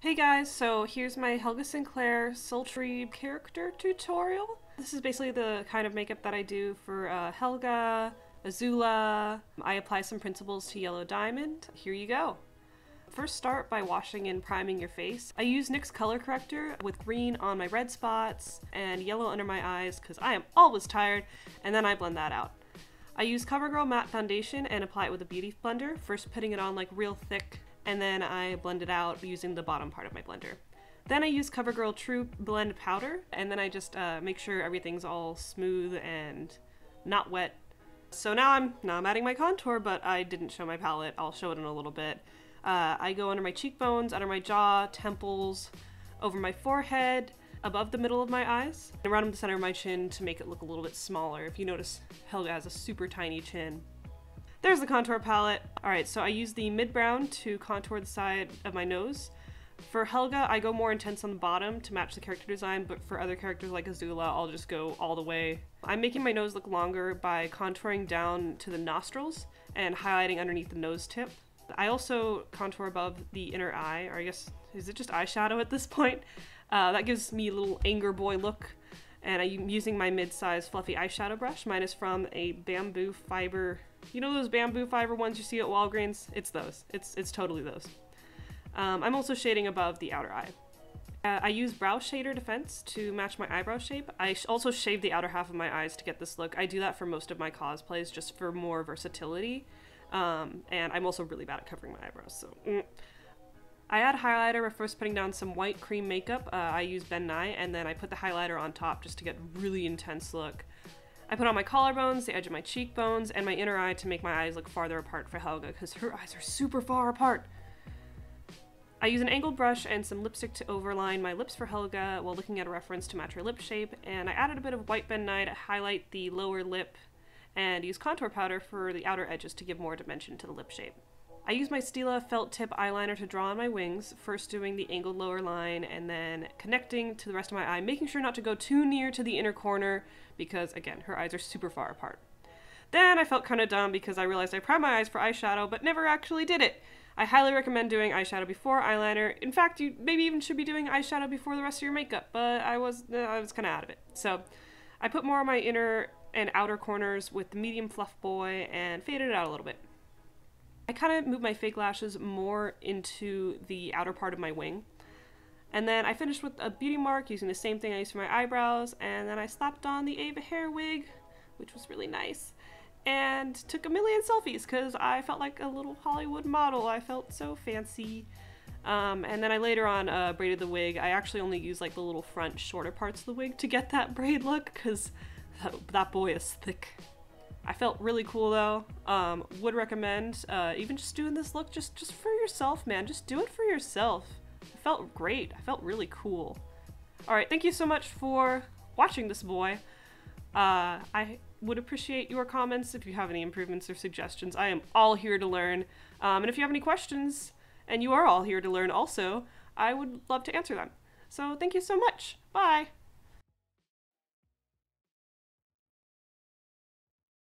Hey guys, so here's my Helga Sinclair sultry character tutorial. This is basically the kind of makeup that I do for Helga, Azula. I apply some principles to Yellow Diamond. Here you go. First start by washing and priming your face. I use NYX Color Corrector with green on my red spots and yellow under my eyes because I am always tired, and then I blend that out. I use CoverGirl matte foundation and apply it with a beauty blender, first putting it on like real thick, and then I blend it out using the bottom part of my blender. Then I use CoverGirl True Blend Powder, and then I just make sure everything's all smooth and not wet. So now I'm adding my contour, but I didn't show my palette. I'll show it in a little bit. I go under my cheekbones, under my jaw, temples, over my forehead, above the middle of my eyes, and around the center of my chin to make it look a little bit smaller. If you notice, Helga has a super tiny chin. There's the contour palette. Alright, so I use the mid-brown to contour the side of my nose. For Helga, I go more intense on the bottom to match the character design, but for other characters like Azula, I'll just go all the way. I'm making my nose look longer by contouring down to the nostrils and highlighting underneath the nose tip. I also contour above the inner eye, or I guess, is it just eyeshadow at this point? That gives me a little anger boy look. And I'm using my mid-size fluffy eyeshadow brush. Mine is from a bamboo fiber. You know those bamboo fiber ones you see at Walgreens? It's those. It's totally those. I'm also shading above the outer eye. I use Brow Shader Defense to match my eyebrow shape. I also shave the outer half of my eyes to get this look. I do that for most of my cosplays just for more versatility. And I'm also really bad at covering my eyebrows, so I add highlighter first putting down some white cream makeup. I use Ben Nye, and then I put the highlighter on top just to get a really intense look. I put on my collarbones, the edge of my cheekbones, and my inner eye to make my eyes look farther apart for Helga, because her eyes are super far apart. I use an angled brush and some lipstick to overline my lips for Helga while looking at a reference to match her lip shape, and I added a bit of white Ben Nye to highlight the lower lip and use contour powder for the outer edges to give more dimension to the lip shape. I use my Stila felt tip eyeliner to draw on my wings, first doing the angled lower line and then connecting to the rest of my eye, making sure not to go too near to the inner corner because, again, her eyes are super far apart. Then I felt kind of dumb because I realized I primed my eyes for eyeshadow but never actually did it. I highly recommend doing eyeshadow before eyeliner. In fact, you maybe even should be doing eyeshadow before the rest of your makeup, but I was kind of out of it. So I put more on my inner and outer corners with the medium fluff boy and faded it out a little bit. I kind of moved my fake lashes more into the outer part of my wing. And then I finished with a beauty mark using the same thing I used for my eyebrows, and then I slapped on the Ava hair wig, which was really nice, and took a million selfies because I felt like a little Hollywood model. I felt so fancy. And then I later on braided the wig. I actually only used like the little front shorter parts of the wig to get that braid look because that boy is thick. I felt really cool though. Would recommend even just doing this look just for yourself, man. Just do it for yourself. I felt great. I felt really cool. Alright, thank you so much for watching this boy. I would appreciate your comments if you have any improvements or suggestions. I am all here to learn. And if you have any questions, and you are all here to learn also, I would love to answer them. So thank you so much. Bye!